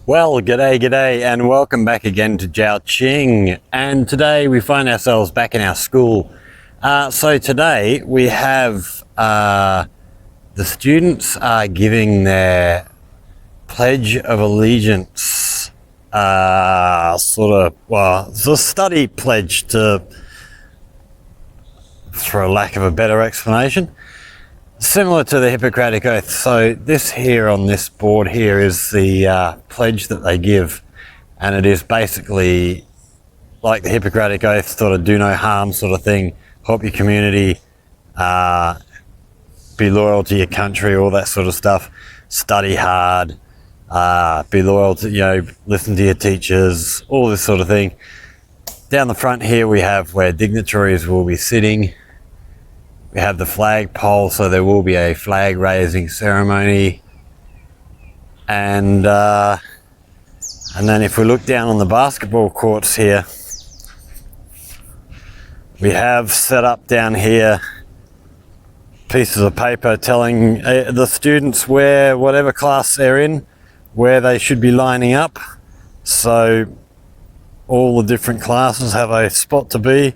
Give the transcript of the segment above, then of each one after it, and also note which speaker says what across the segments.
Speaker 1: Well, g'day, and welcome back again to Jiaoqing. And today we find ourselves back in our school. So today we have the students are giving their Pledge of Allegiance, it's a study pledge for a lack of a better explanation. Similar to the Hippocratic Oath. So this here on this board here is the pledge that they give, and it is basically like the Hippocratic Oath, sort of do no harm sort of thing, help your community, be loyal to your country, all that sort of stuff, study hard, be loyal to, listen to your teachers, all this sort of thing. Down the front here we have where dignitaries will be sitting. We have the flag pole, so there will be a flag raising ceremony. And then if we look down on the basketball courts here, we have set up down here pieces of paper telling the students where, whatever class they're in, where they should be lining up. So all the different classes have a spot to be.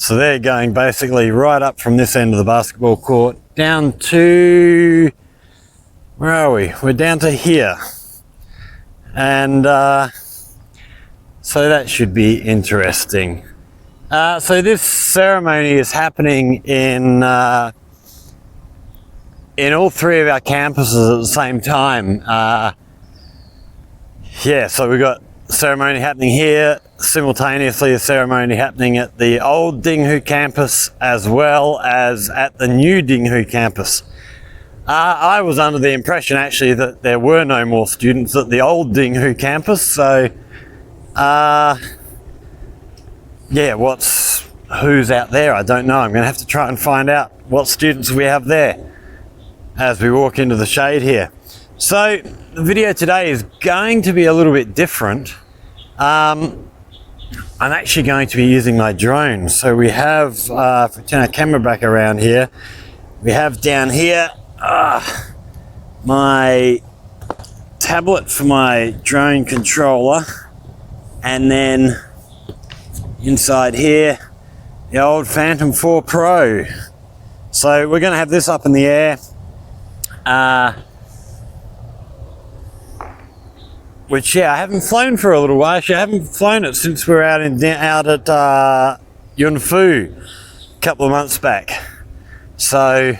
Speaker 1: So they're going basically right up from this end of the basketball court down to, where are we? We're down to here. And so that should be interesting. So this ceremony is happening in all three of our campuses at the same time. So we've got ceremony happening here, simultaneously a ceremony happening at the old Dinghu campus as well as at the new Dinghu campus. I was under the impression actually that there were no more students at the old Dinghu campus, so who's out there? I don't know. I'm going to have to try and find out what students we have there as we walk into the shade here. So the video today is going to be a little bit different. I'm actually going to be using my drone. So we have, if we turn our camera back around here, we have down here my tablet for my drone controller, and then inside here the old Phantom 4 Pro. So we're going to have this up in the air. Which, I haven't flown for a little while. Actually, I haven't flown it since we were out at Yunfu a couple of months back. So,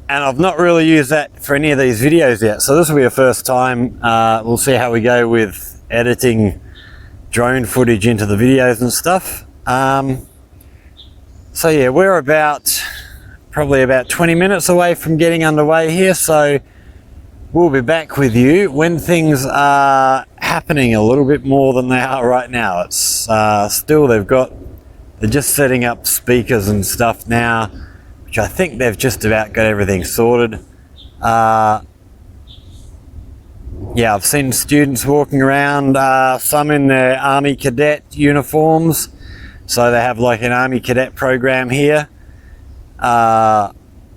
Speaker 1: and I've not really used that for any of these videos yet. So this will be a first time. We'll see how we go with editing drone footage into the videos and stuff. So yeah, we're probably about 20 minutes away from getting underway here. So we'll be back with you when things are happening a little bit more than they are right now. It's still, they're just setting up speakers and stuff now, which I think they've just about got everything sorted. I've seen students walking around, some in their Army Cadet uniforms. So they have like an Army Cadet program here.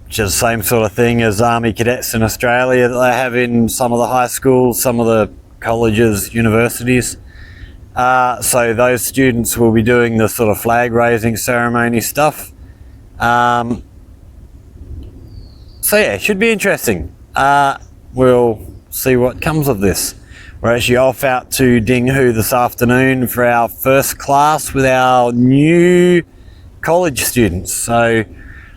Speaker 1: Which is the same sort of thing as Army Cadets in Australia that they have in some of the high schools, some of the colleges, universities. So those students will be doing the sort of flag raising ceremony stuff. So yeah, it should be interesting. We'll see what comes of this. We're actually off out to Dinghu this afternoon for our first class with our new college students. So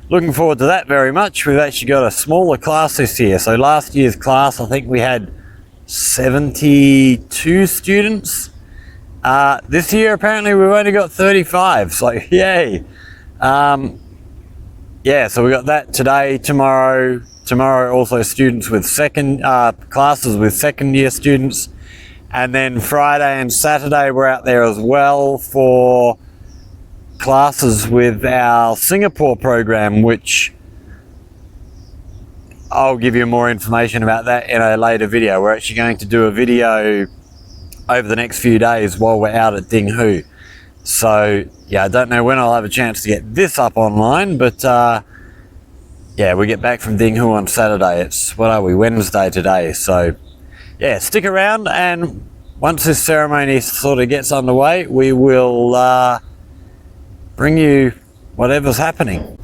Speaker 1: looking forward to that very much. We've actually got a smaller class this year. So last year's class, I think we had 72 students. This year, apparently, we've only got 35. So yay. So we got that today, tomorrow. Tomorrow also students with classes with second year students. And then Friday and Saturday, we're out there as well for classes with our Singapore program, which I'll give you more information about that in a later video. We're actually going to do a video over the next few days while we're out at Dinghu. So I don't know when I'll have a chance to get this up online, but we get back from Dinghu on Saturday. It's, Wednesday today. So yeah, stick around, and once this ceremony sort of gets underway, we will bring you whatever's happening.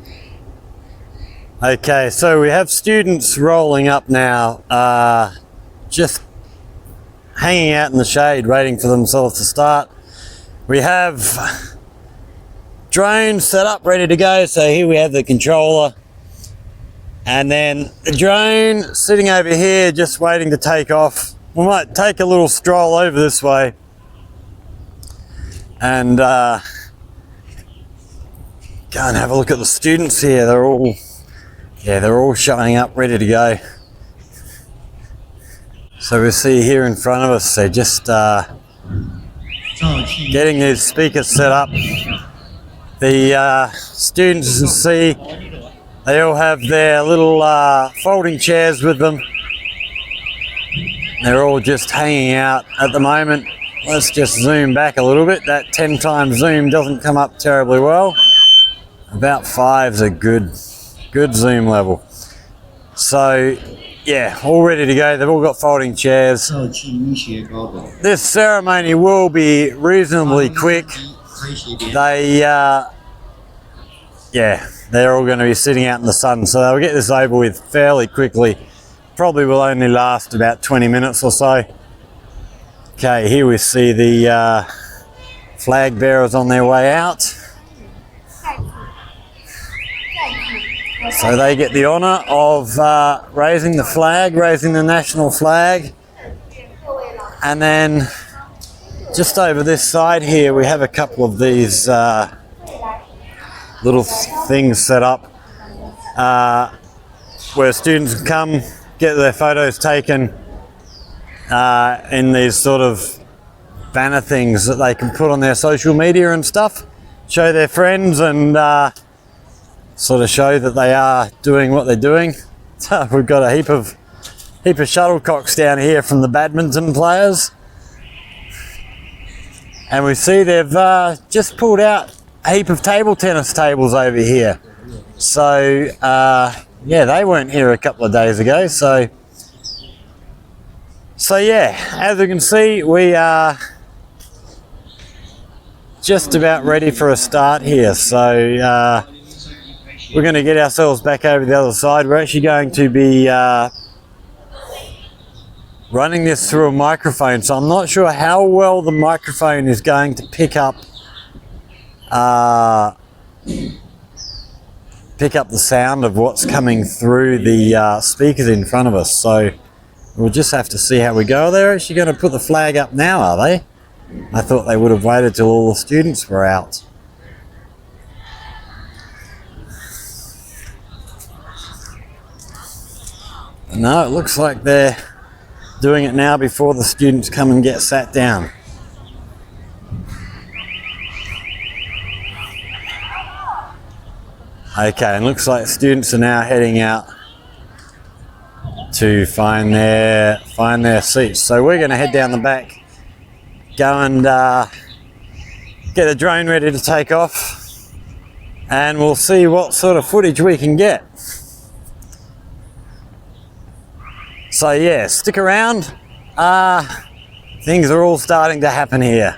Speaker 1: Okay, so we have students rolling up now, just hanging out in the shade, waiting for themselves to start. We have drone set up, ready to go. So here we have the controller, and then the drone sitting over here, just waiting to take off. We might take a little stroll over this way and go and have a look at the students here. They're all showing up, ready to go. So we see here in front of us, they're just getting these speakers set up. The students, you can see, they all have their little folding chairs with them. They're all just hanging out at the moment. Let's just zoom back a little bit. That 10 times zoom doesn't come up terribly well. About 5's a good zoom level. So yeah, all ready to go. They've all got folding chairs. This ceremony will be reasonably quick. They're all going to be sitting out in the sun, so they'll get this over with fairly quickly. Probably will only last about 20 minutes or so. Okay, here we see the flag bearers on their way out. So they get the honour of raising the flag, raising the national flag. And then just over this side here, we have a couple of these little things set up where students can come, get their photos taken in these sort of banner things that they can put on their social media and stuff, show their friends and sort of show that they are doing what they're doing. So we've got a heap of shuttlecocks down here from the badminton players, and we see they've just pulled out a heap of table tennis tables over here. So yeah, they weren't here a couple of days ago. So yeah, as you can see, we are just about ready for a start here. So we're going to get ourselves back over the other side. We're actually going to be running this through a microphone, so I'm not sure how well the microphone is going to pick up the sound of what's coming through the speakers in front of us. So we'll just have to see how we go. They're actually going to put the flag up now, are they? I thought they would have waited till all the students were out. No, it looks like they're doing it now before the students come and get sat down. Okay, and looks like students are now heading out to find their seats. So we're going to head down the back, go and get the drone ready to take off, and we'll see what sort of footage we can get. So yeah, stick around. Things are all starting to happen here.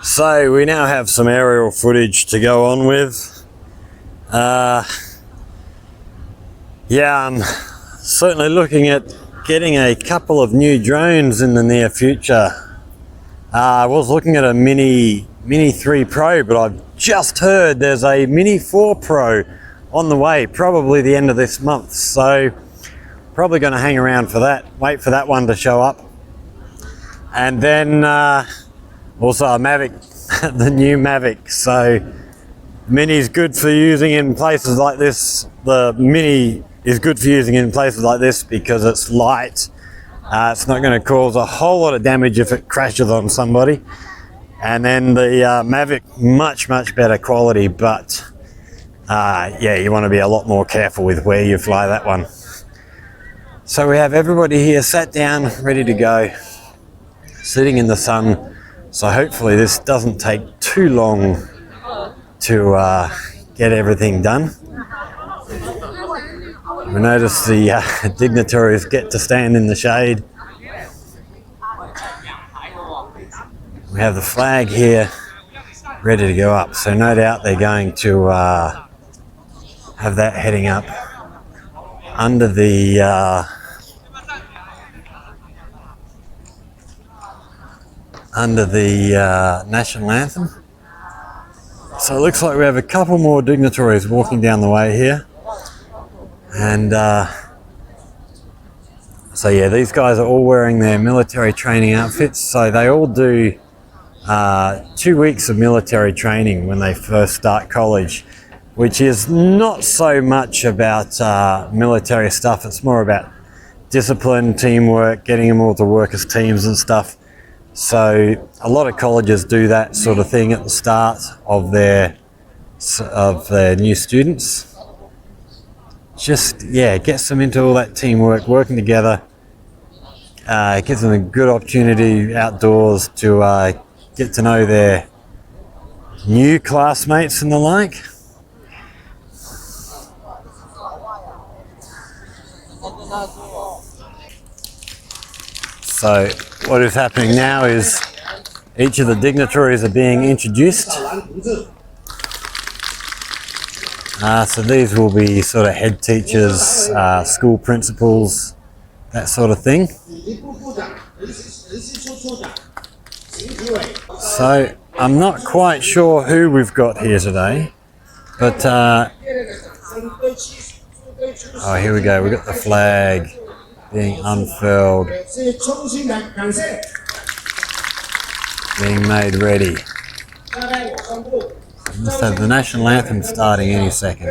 Speaker 1: So we now have some aerial footage to go on with. Yeah, I'm certainly looking at getting a couple of new drones in the near future. I was looking at a Mini 3 Pro, but I've just heard there's a Mini 4 Pro on the way, probably the end of this month. So probably going to hang around for that, wait for that one to show up. And then also a Mavic, the new Mavic. So Mini's good for using in places like this. The Mini is good for using in places like this because it's light. It's not going to cause a whole lot of damage if it crashes on somebody. And then the Mavic, much better quality, but yeah, you want to be a lot more careful with where you fly that one. So we have everybody here sat down, ready to go, sitting in the sun. So hopefully this doesn't take too long to get everything done. We notice the dignitaries get to stand in the shade. We have the flag here ready to go up, so no doubt they're going to have that heading up under the national anthem. So it looks like we have a couple more dignitaries walking down the way here. And so yeah, these guys are all wearing their military training outfits. So they all do 2 weeks of military training when they first start college, which is not so much about military stuff. It's more about discipline, teamwork, getting them all to work as teams and stuff. So a lot of colleges do that sort of thing at the start of their new students. Just, yeah, it gets them into all that teamwork, working together. It gives them a good opportunity outdoors to get to know their new classmates and the like. So what is happening now is each of the dignitaries are being introduced. So these will be sort of head teachers, school principals, that sort of thing. So I'm not quite sure who we've got here today, but oh, here we go. We've got the flag being unfurled, being made ready. We must have the national anthem starting any second.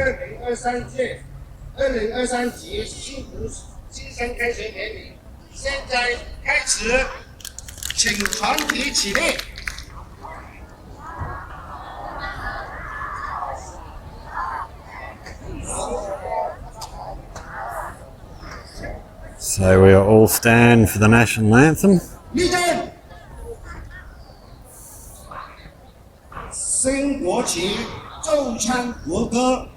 Speaker 1: So we all stand for the national anthem.
Speaker 2: 升国旗，奏唱国歌。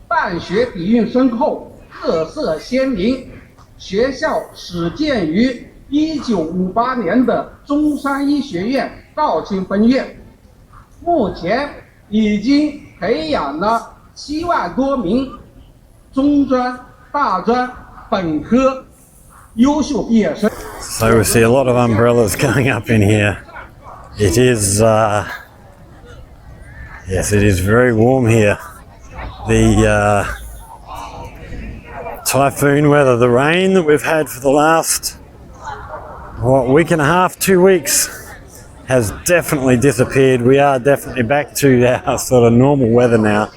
Speaker 3: 办学底蕴深厚，特色鲜明。学校始建于1958年的中山医学院肇庆分院，目前已经培养了7万多名中专、大专、本科优秀毕业生。
Speaker 1: So we see a lot of umbrellas going up in here. It is, yes, it is very warm here. The typhoon weather, the rain that we've had for the last, week and a half, 2 weeks, has definitely disappeared. We are definitely back to our sort of normal weather now.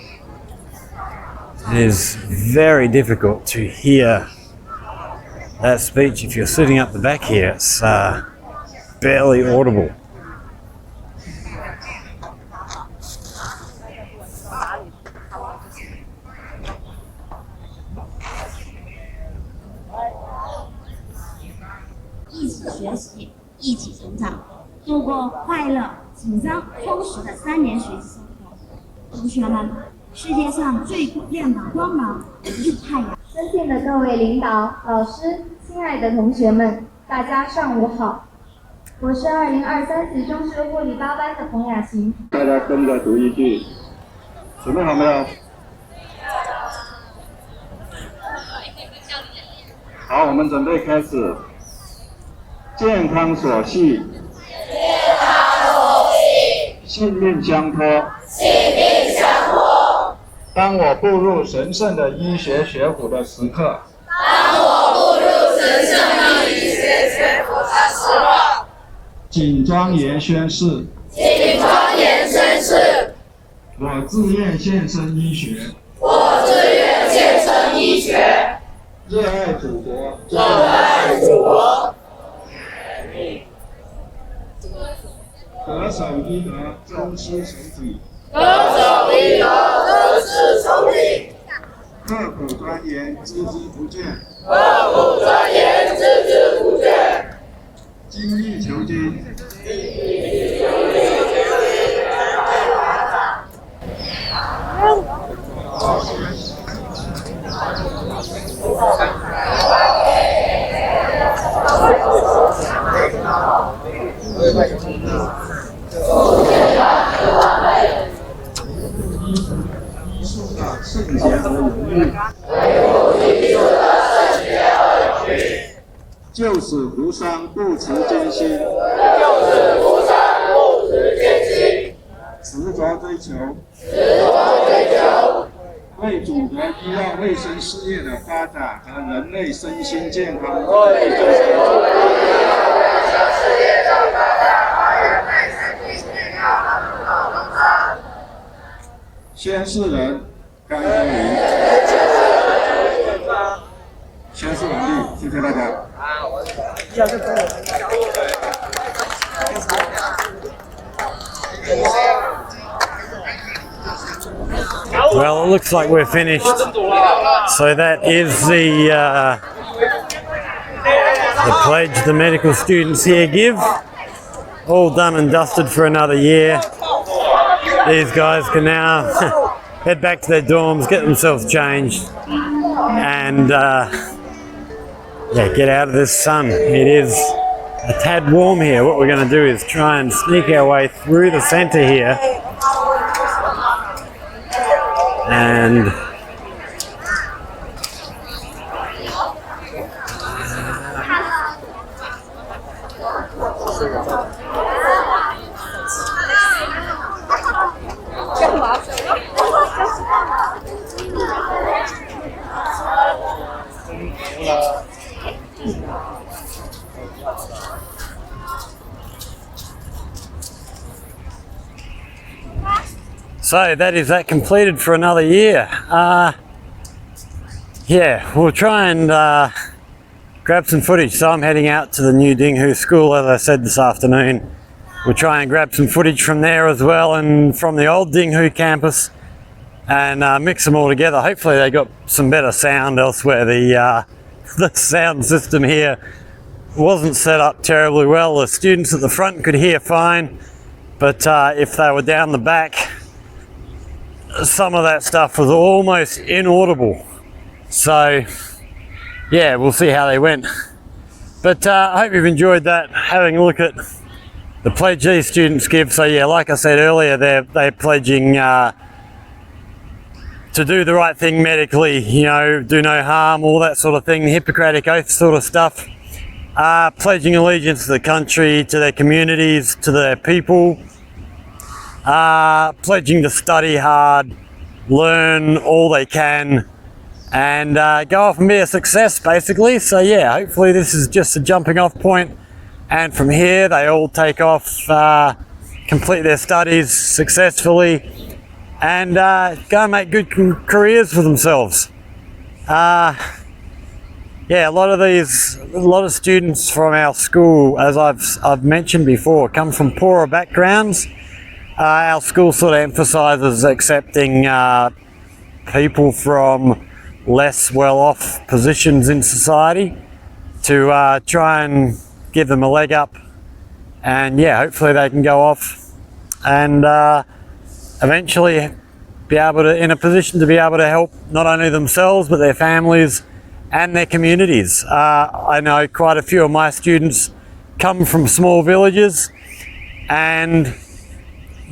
Speaker 1: It is very difficult to hear that speech if you're sitting up the back here. It's barely audible.
Speaker 4: "一起学习，一起成长，度过快乐、紧张、充实的3年学习生活。同学们，世界上最亮的光芒不是太阳。
Speaker 5: 尊敬的各位领导、老师、亲爱的同学们，大家上午好。我是2023级中式护理8班的冯雅琴。
Speaker 6: 大家跟着读一句，准备好没有？好，我们准备开始。健康所系，性命相托。当我步入神圣的医学学府的时刻，谨庄严宣誓，我自愿献身医学，热爱祖国，恪守医德，尊师重体，刻苦钻研，孜孜不倦，精益求精。圣洁和荣誉，救死扶伤，不辞艰辛，执着追求，为祖国医药卫生事业的发展和人类身心健康宣誓人甘光明，宣誓完毕，谢谢大家。
Speaker 1: Well, it looks like we're finished. So that is the pledge the medical students here give. All done and dusted for another year. These guys can now head back to their dorms, get themselves changed, and yeah, get out of this sun. It is a tad warm here. What we're going to do is try and sneak our way through the centre here, and so that is that completed for another year. Yeah, we'll try and grab some footage. So I'm heading out to the new Dinghu school, as I said, this afternoon. We'll try and grab some footage from there as well, and from the old Dinghu campus, and mix them all together. Hopefully they got some better sound elsewhere. The sound system here wasn't set up terribly well. The students at the front could hear fine, but if they were down the back, some of that stuff was almost inaudible. So yeah, we'll see how they went. But I hope you've enjoyed that, having a look at the pledge these students give. So yeah, like I said earlier, they're pledging to do the right thing medically, you know, do no harm, all that sort of thing, the Hippocratic Oath sort of stuff. Pledging allegiance to the country, to their communities, to their people. Pledging to study hard, learn all they can, and go off and be a success, basically. So yeah, hopefully this is just a jumping off point, and from here they all take off, complete their studies successfully, and go and make good careers for themselves. Yeah, a lot of students from our school, as I've mentioned before, come from poorer backgrounds. Our school sort of emphasises accepting people from less well-off positions in society to try and give them a leg up, and yeah, hopefully they can go off and eventually be able to, in a position to be able to help not only themselves but their families and their communities. I know quite a few of my students come from small villages, and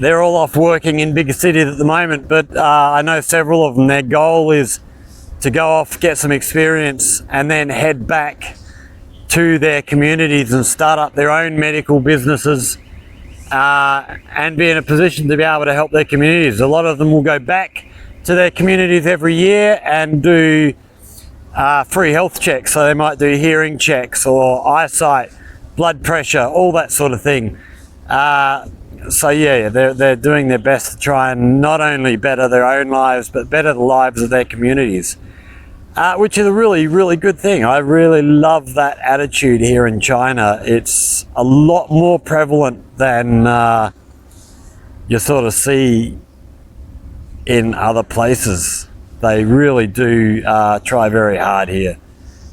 Speaker 1: they're all off working in bigger cities at the moment, but I know several of them, their goal is to go off, get some experience, and then head back to their communities and start up their own medical businesses, and be in a position to be able to help their communities. A lot of them will go back to their communities every year and do free health checks. So they might do hearing checks or eyesight, blood pressure, all that sort of thing. So yeah, they're doing their best to try and not only better their own lives, but better the lives of their communities, which is a really, really good thing. I really love that attitude here in China. It's a lot more prevalent than you sort of see in other places. They really do try very hard here.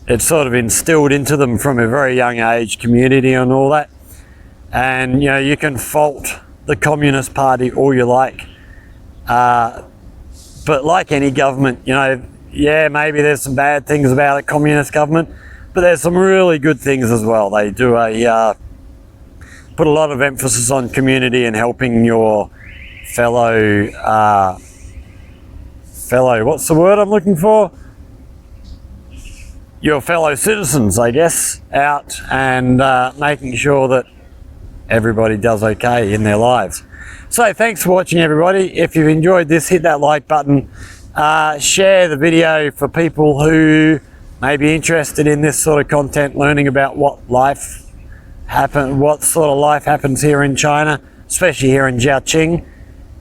Speaker 1: It's sort of instilled into them from a very young age, community and all that. And you know, you can fault the Communist Party all you like, but like any government, you know, yeah, maybe there's some bad things about a communist government, but there's some really good things as well. They do put a lot of emphasis on community and helping your fellow, what's the word I'm looking for? Your fellow citizens, I guess, out and making sure that everybody does okay in their lives. So thanks for watching, everybody. If you've enjoyed this, hit that like button, share the video for people who may be interested in this sort of content, learning about what sort of life happens here in China, especially here in Jiaqing.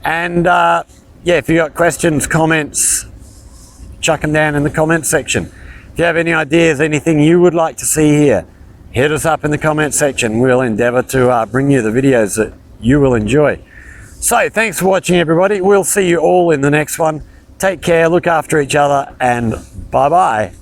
Speaker 1: And yeah, if you've got questions, comments, chuck them down in the comments section. If you have any ideas, anything you would like to see here, hit us up in the comment section. We'll endeavour to bring you the videos that you will enjoy. So thanks for watching, everybody. We'll see you all in the next one. Take care, look after each other, and bye-bye.